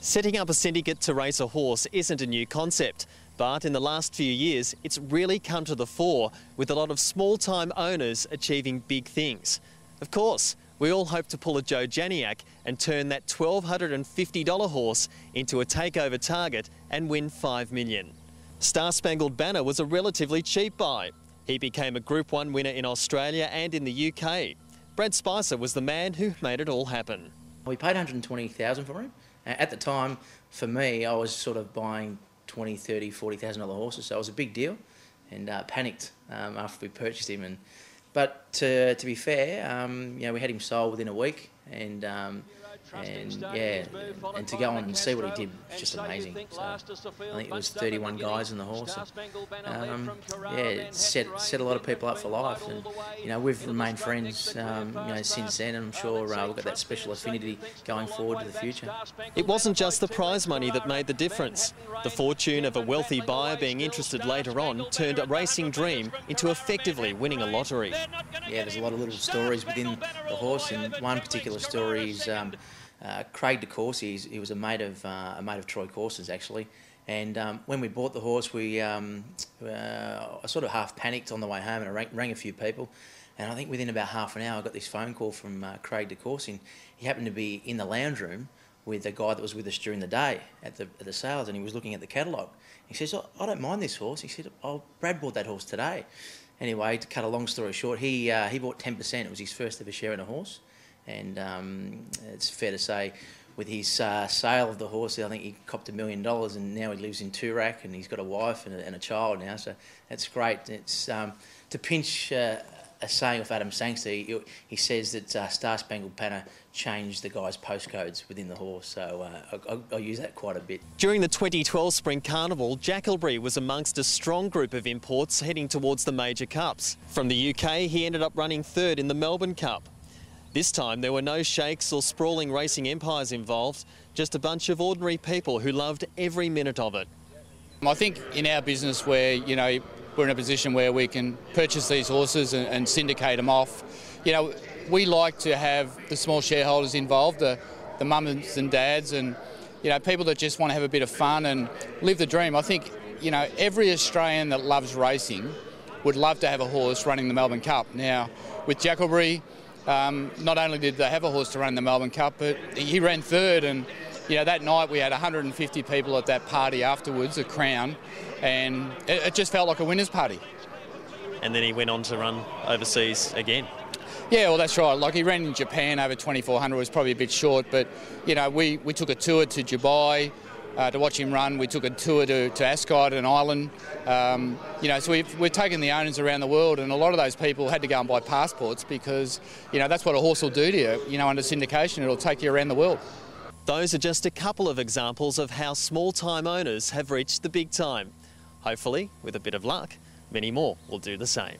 Setting up a syndicate to race a horse isn't a new concept, but in the last few years it's really come to the fore, with a lot of small-time owners achieving big things. Of course, we all hope to pull a Joe Janiak and turn that $1,250 horse into a takeover target and win $5 million. Star Spangled Banner was a relatively cheap buy. He became a Group 1 winner in Australia and in the UK. Brad Spicer was the man who made it all happen. We paid $120,000 for him. At the time, for me, I was sort of buying $20,000, $30,000, $40,000 horses, so it was a big deal, and panicked after we purchased him. But to be fair, we had him sold within a week, and to go on and see what he did was just amazing. So I think it was 31 guys in the horse. It set a lot of people up for life, and we've remained friends since then, and I'm sure we've got that special affinity going forward to the future. It wasn't just the prize money that made the difference. The fortune of a wealthy buyer being interested later on turned a racing dream into effectively winning a lottery. Yeah, there's a lot of little stories within the horse, and one particular story is Craig de Courcy. He was a mate of Troy Corson's actually, and when we bought the horse, I sort of half panicked on the way home, and I rang a few people, and I think within about half an hour I got this phone call from Craig de Courcy. He happened to be in the lounge room with a guy that was with us during the day at the sales, and he was looking at the catalogue. He says, "Oh, I don't mind this horse." He said, "Oh, Brad bought that horse today." Anyway, to cut a long story short, he bought 10%. It was his first ever share in a horse, and it's fair to say, with his sale of the horse, I think he copped $1 million, and now he lives in Toorak, and he's got a wife and a child now. So that's great. It's to pinch a saying of Adam Sangster. He says that Star Spangled Banner changed the guy's postcodes within the horse, so I use that quite a bit. During the 2012 Spring Carnival, Jackalbury was amongst a strong group of imports heading towards the major cups. From the UK, he ended up running third in the Melbourne Cup. This time there were no sheikhs or sprawling racing empires involved, just a bunch of ordinary people who loved every minute of it. I think in our business where, we're in a position where we can purchase these horses and syndicate them off, we like to have the small shareholders involved, the mums and dads, and people that just want to have a bit of fun and live the dream. I think every Australian that loves racing would love to have a horse running the Melbourne Cup. Now with Jackalbury, not only did they have a horse to run the Melbourne Cup, but he ran third, and that night we had 150 people at that party afterwards, a Crown, and it just felt like a winner's party. And then he went on to run overseas again. Yeah, well, that's right. Like, he ran in Japan over 2,400, was probably a bit short, but we took a tour to Dubai to watch him run. We took a tour to Ascot and Ireland. So we've taken the owners around the world, and a lot of those people had to go and buy passports because that's what a horse will do to you. Under syndication, it'll take you around the world. Those are just a couple of examples of how small-time owners have reached the big time. Hopefully, with a bit of luck, many more will do the same.